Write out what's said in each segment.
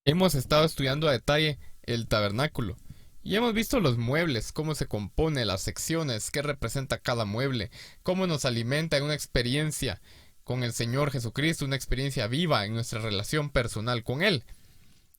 Hemos estado estudiando a detalle el tabernáculo y hemos visto los muebles, cómo se compone, las secciones, qué representa cada mueble, cómo nos alimenta en una experiencia con el Señor Jesucristo, una experiencia viva en nuestra relación personal con Él.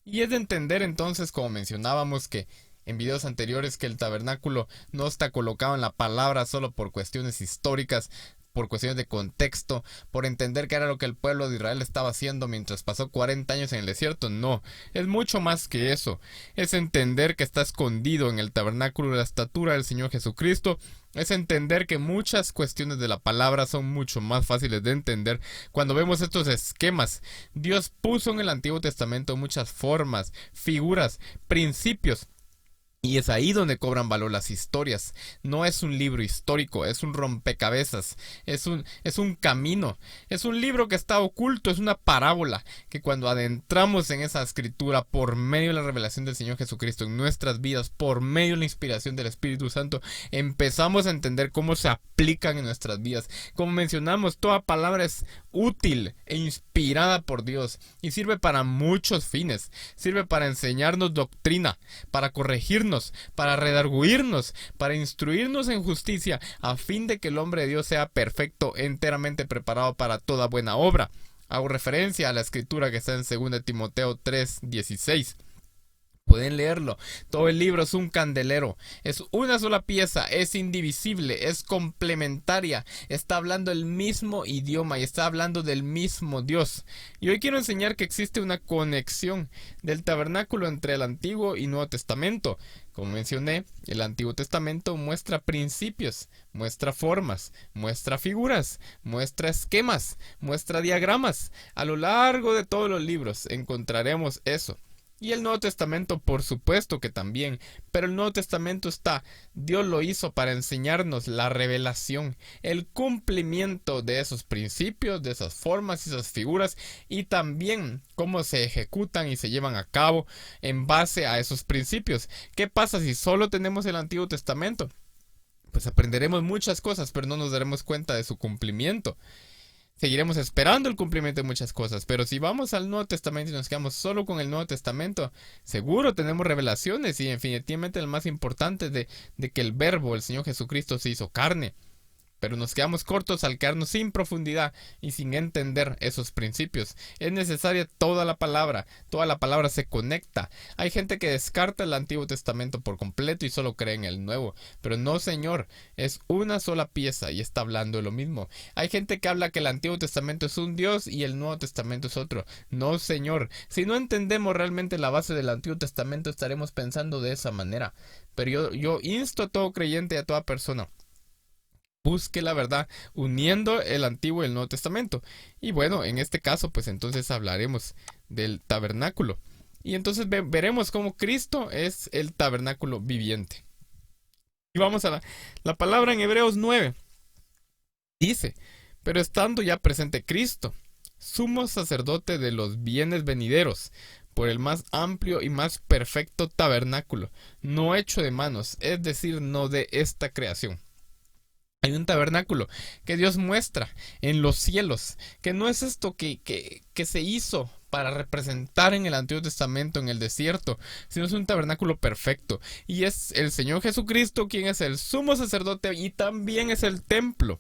Y es de entender entonces, como mencionábamos, que en videos anteriores que el tabernáculo no está colocado en la palabra solo por cuestiones históricas, por cuestiones de contexto, por entender qué era lo que el pueblo de Israel estaba haciendo mientras pasó 40 años en el desierto. No, es mucho más que eso. Es entender que está escondido en el tabernáculo la estatura del Señor Jesucristo. Es entender que muchas cuestiones de la palabra son mucho más fáciles de entender cuando vemos estos esquemas. Dios puso en el Antiguo Testamento muchas formas, figuras, principios. Y es ahí donde cobran valor las historias. No es un libro histórico, es un rompecabezas, es un camino, es un libro que está oculto, es una parábola, que cuando adentramos en esa escritura por medio de la revelación del Señor Jesucristo en nuestras vidas, por medio de la inspiración del Espíritu Santo, empezamos a entender cómo se aplican en nuestras vidas. Como mencionamos, toda palabra es útil e inspirada por Dios y sirve para muchos fines. Sirve para enseñarnos doctrina, para corregirnos, para redarguirnos, para instruirnos en justicia, a fin de que el hombre de Dios sea perfecto, enteramente preparado para toda buena obra. Hago referencia a la escritura que está en 2 Timoteo 3:16. Pueden leerlo. Todo el libro es un candelero. Es una sola pieza. Es indivisible. Es complementaria. Está hablando el mismo idioma y está hablando del mismo Dios. Y hoy quiero enseñar que existe una conexión del tabernáculo entre el Antiguo y Nuevo Testamento. Como mencioné, el Antiguo Testamento muestra principios, muestra formas, muestra figuras, muestra esquemas, muestra diagramas. A lo largo de todos los libros encontraremos eso. Y el Nuevo Testamento, por supuesto que también, pero el Nuevo Testamento está, Dios lo hizo para enseñarnos la revelación, el cumplimiento de esos principios, de esas formas y esas figuras, y también cómo se ejecutan y se llevan a cabo en base a esos principios. ¿Qué pasa si solo tenemos el Antiguo Testamento? Pues aprenderemos muchas cosas, pero no nos daremos cuenta de su cumplimiento. Seguiremos esperando el cumplimiento de muchas cosas, pero si vamos al Nuevo Testamento y nos quedamos solo con el Nuevo Testamento, seguro tenemos revelaciones y definitivamente el más importante de que el Verbo, el Señor Jesucristo, se hizo carne. Pero nos quedamos cortos al quedarnos sin profundidad y sin entender esos principios. Es necesaria toda la palabra se conecta. Hay gente que descarta el Antiguo Testamento por completo y solo cree en el Nuevo. Pero no, señor, es una sola pieza y está hablando de lo mismo. Hay gente que habla que el Antiguo Testamento es un Dios y el Nuevo Testamento es otro. No, señor, si no entendemos realmente la base del Antiguo Testamento estaremos pensando de esa manera. Pero yo insto a todo creyente y a toda persona, busque la verdad uniendo el Antiguo y el Nuevo Testamento. Y bueno, en este caso, pues entonces hablaremos del tabernáculo. Y entonces veremos cómo Cristo es el tabernáculo viviente. Y vamos a la palabra en Hebreos 9. Dice, pero estando ya presente Cristo, sumo sacerdote de los bienes venideros, por el más amplio y más perfecto tabernáculo, no hecho de manos, es decir, no de esta creación. Hay un tabernáculo que Dios muestra en los cielos, que no es esto que se hizo para representar en el Antiguo Testamento en el desierto, sino es un tabernáculo perfecto. Y es el Señor Jesucristo quien es el sumo sacerdote y también es el templo.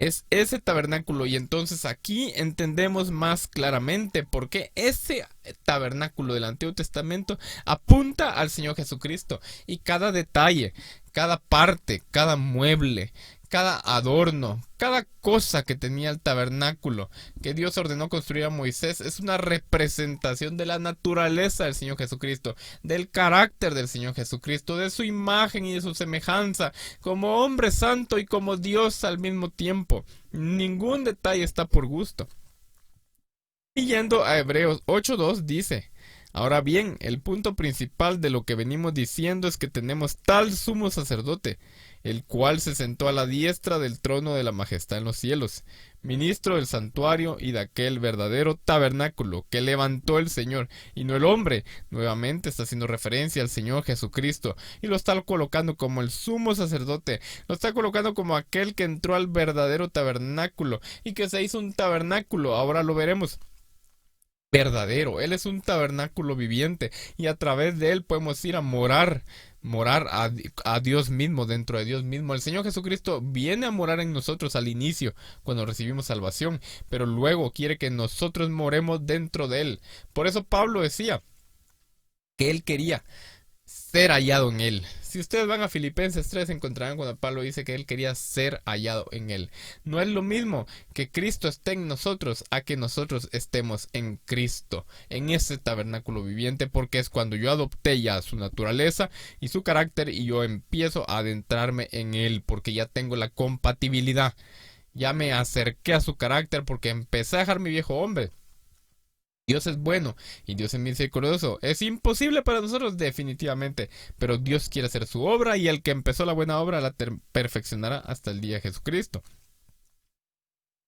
Es ese tabernáculo y entonces aquí entendemos más claramente por qué ese tabernáculo del Antiguo Testamento apunta al Señor Jesucristo y cada detalle, cada parte, cada mueble, cada adorno, cada cosa que tenía el tabernáculo que Dios ordenó construir a Moisés es una representación de la naturaleza del Señor Jesucristo, del carácter del Señor Jesucristo, de su imagen y de su semejanza, como hombre santo y como Dios al mismo tiempo. Ningún detalle está por gusto. Y yendo a Hebreos 8:2 dice, ahora bien, el punto principal de lo que venimos diciendo es que tenemos tal sumo sacerdote, el cual se sentó a la diestra del trono de la majestad en los cielos, ministro del santuario y de aquel verdadero tabernáculo que levantó el Señor y no el hombre. Nuevamente está haciendo referencia al Señor Jesucristo y lo está colocando como el sumo sacerdote, lo está colocando como aquel que entró al verdadero tabernáculo y que se hizo un tabernáculo. Ahora lo veremos. verdadero. Él es un tabernáculo viviente y a través de él podemos ir a morar a Dios mismo, dentro de Dios mismo. El Señor Jesucristo viene a morar en nosotros al inicio, cuando recibimos salvación, pero luego quiere que nosotros moremos dentro de él. Por eso Pablo decía que él quería ser hallado en él. Si ustedes van a Filipenses 3 encontrarán cuando Pablo dice que él quería ser hallado en él. No es lo mismo que Cristo esté en nosotros a que nosotros estemos en Cristo, en ese tabernáculo viviente, porque es cuando yo adopté ya su naturaleza y su carácter y yo empiezo a adentrarme en él, porque ya tengo la compatibilidad. Ya me acerqué a su carácter porque empecé a dejar mi viejo hombre. Dios es bueno y Dios es misericordioso. Es imposible para nosotros definitivamente, pero Dios quiere hacer su obra y el que empezó la buena obra la perfeccionará hasta el día de Jesucristo.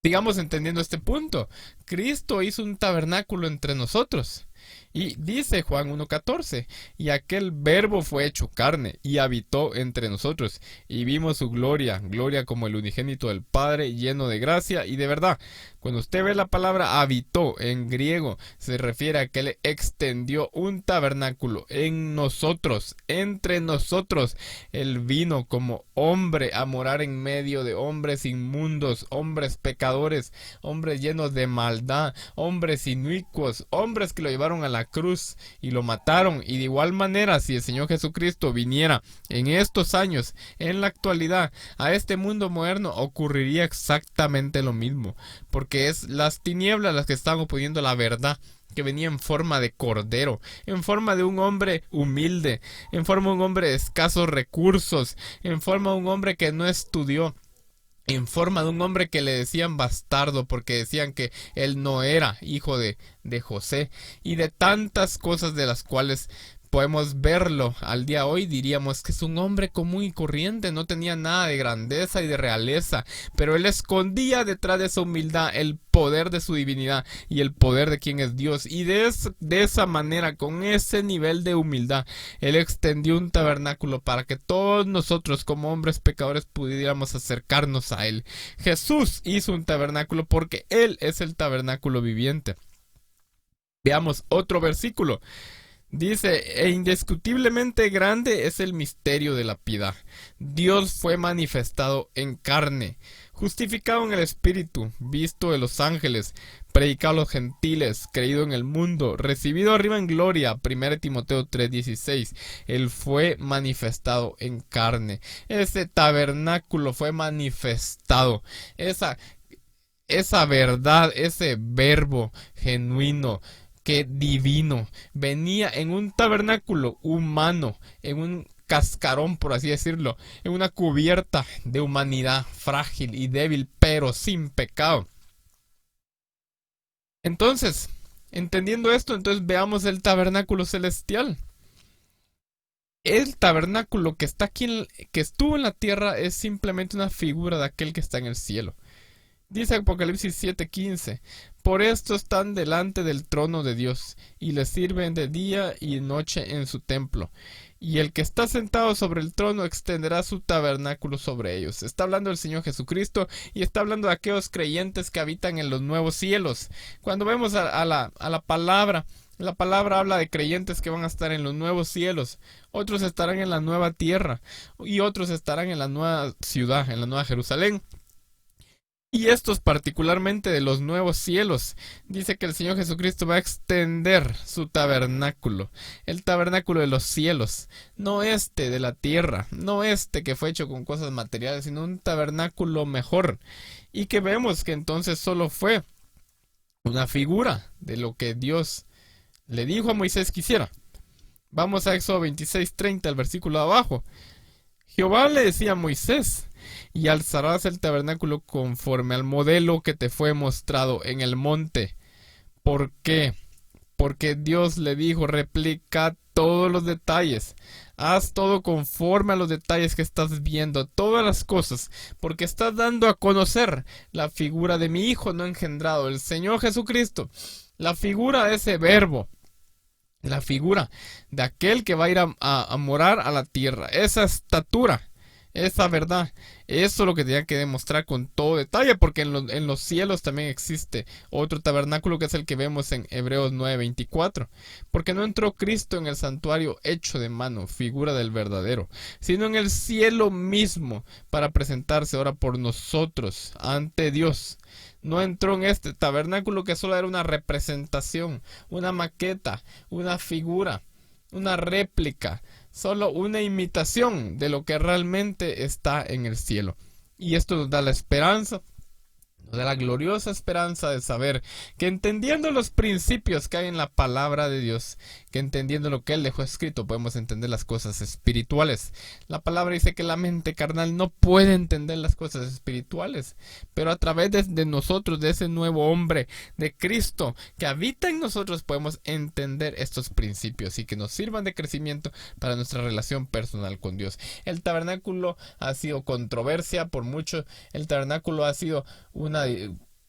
Sigamos entendiendo este punto. Cristo hizo un tabernáculo entre nosotros. Y dice Juan 1:14, y aquel verbo fue hecho carne y habitó entre nosotros, y vimos su gloria, gloria como el unigénito del Padre, lleno de gracia y de verdad. Cuando usted ve la palabra habitó en griego, se refiere a que él extendió un tabernáculo en nosotros, entre nosotros. Él vino como hombre a morar en medio de hombres inmundos, hombres pecadores, hombres llenos de maldad, hombres inicuos, hombres que lo llevaron a la cruz y lo mataron. Y de igual manera, si el Señor Jesucristo viniera en estos años, en la actualidad, a este mundo moderno, ocurriría exactamente lo mismo, porque es las tinieblas las que están oponiendo la verdad, que venía en forma de cordero, en forma de un hombre humilde, en forma de un hombre de escasos recursos, en forma de un hombre que no estudió, en forma de un hombre que le decían bastardo porque decían que él no era hijo de José, y de tantas cosas de las cuales podemos verlo al día de hoy. Diríamos que es un hombre común y corriente, no tenía nada de grandeza y de realeza, pero él escondía detrás de esa humildad el poder de su divinidad y el poder de quien es Dios, y de esa manera, con ese nivel de humildad, él extendió un tabernáculo para que todos nosotros como hombres pecadores pudiéramos acercarnos a él. Jesús hizo un tabernáculo porque él es el tabernáculo viviente. Veamos otro versículo. Dice, e indiscutiblemente grande es el misterio de la piedad. Dios fue manifestado en carne, justificado en el Espíritu, visto de los ángeles, predicado a los gentiles, creído en el mundo, recibido arriba en gloria. 1 Timoteo 3:16. Él fue manifestado en carne. Ese tabernáculo fue manifestado. Esa verdad, ese verbo genuino, que divino, venía en un tabernáculo humano, en un cascarón, por así decirlo, en una cubierta de humanidad frágil y débil, pero sin pecado. Entonces, entendiendo esto, entonces veamos el tabernáculo celestial. El tabernáculo que está aquí, que estuvo en la tierra, es simplemente una figura de aquel que está en el cielo. Dice Apocalipsis 7:15, por esto están delante del trono de Dios, y le sirven de día y noche en su templo. Y el que está sentado sobre el trono extenderá su tabernáculo sobre ellos. Está hablando del Señor Jesucristo y está hablando de aquellos creyentes que habitan en los nuevos cielos. Cuando vemos a la palabra, la palabra habla de creyentes que van a estar en los nuevos cielos. Otros estarán en la nueva tierra y otros estarán en la nueva ciudad, en la nueva Jerusalén. Y estos particularmente de los nuevos cielos, dice que el Señor Jesucristo va a extender su tabernáculo, el tabernáculo de los cielos, no este de la tierra, no este que fue hecho con cosas materiales, sino un tabernáculo mejor, y que vemos que entonces solo fue una figura de lo que Dios le dijo a Moisés que hiciera. Vamos a Éxodo 26:30, el versículo de abajo. Jehová le decía a Moisés, y alzarás el tabernáculo conforme al modelo que te fue mostrado en el monte. ¿Por qué? Porque Dios le dijo, replica todos los detalles, haz todo conforme a los detalles que estás viendo, todas las cosas, porque estás dando a conocer la figura de mi Hijo no engendrado, el Señor Jesucristo, la figura de ese verbo, la figura de aquel que va a ir a morar a la tierra, esa estatura, esa verdad. Eso es lo que tenía que demostrar con todo detalle, porque en los cielos también existe otro tabernáculo que es el que vemos en Hebreos 9:24. Porque no entró Cristo en el santuario hecho de mano, figura del verdadero, sino en el cielo mismo, para presentarse ahora por nosotros ante Dios. No entró en este tabernáculo que solo era una representación, una maqueta, una figura, una réplica, solo una imitación de lo que realmente está en el cielo. Y esto nos da la esperanza, nos da la gloriosa esperanza de saber que entendiendo los principios que hay en la palabra de Dios, que entendiendo lo que Él dejó escrito, podemos entender las cosas espirituales. La palabra dice que la mente carnal no puede entender las cosas espirituales, pero a través de nosotros, de ese nuevo hombre, de Cristo, que habita en nosotros, podemos entender estos principios y que nos sirvan de crecimiento para nuestra relación personal con Dios. El tabernáculo ha sido controversia por mucho, el tabernáculo ha sido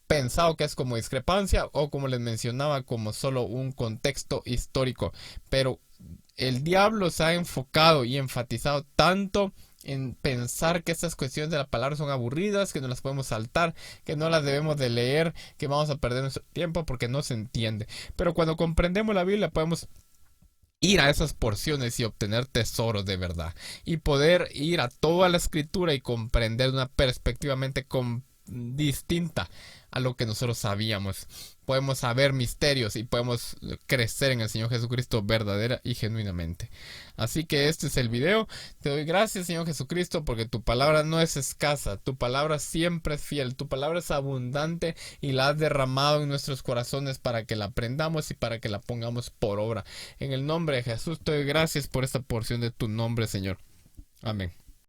pensado que es como discrepancia o como les mencionaba como solo un contexto histórico, pero el diablo se ha enfocado y enfatizado tanto en pensar que estas cuestiones de la palabra son aburridas, que no las podemos saltar, que no las debemos de leer, que vamos a perder nuestro tiempo porque no se entiende. Pero cuando comprendemos la Biblia podemos ir a esas porciones y obtener tesoros de verdad y poder ir a toda la escritura y comprender de una perspectivamente distinta a lo que nosotros sabíamos. Podemos saber misterios y podemos crecer en el Señor Jesucristo verdadera y genuinamente. Así que este es el video. Te doy gracias, Señor Jesucristo, porque tu palabra no es escasa, tu palabra siempre es fiel, tu palabra es abundante y la has derramado en nuestros corazones para que la aprendamos y para que la pongamos por obra. En el nombre de Jesús te doy gracias por esta porción de tu nombre, Señor. Amén.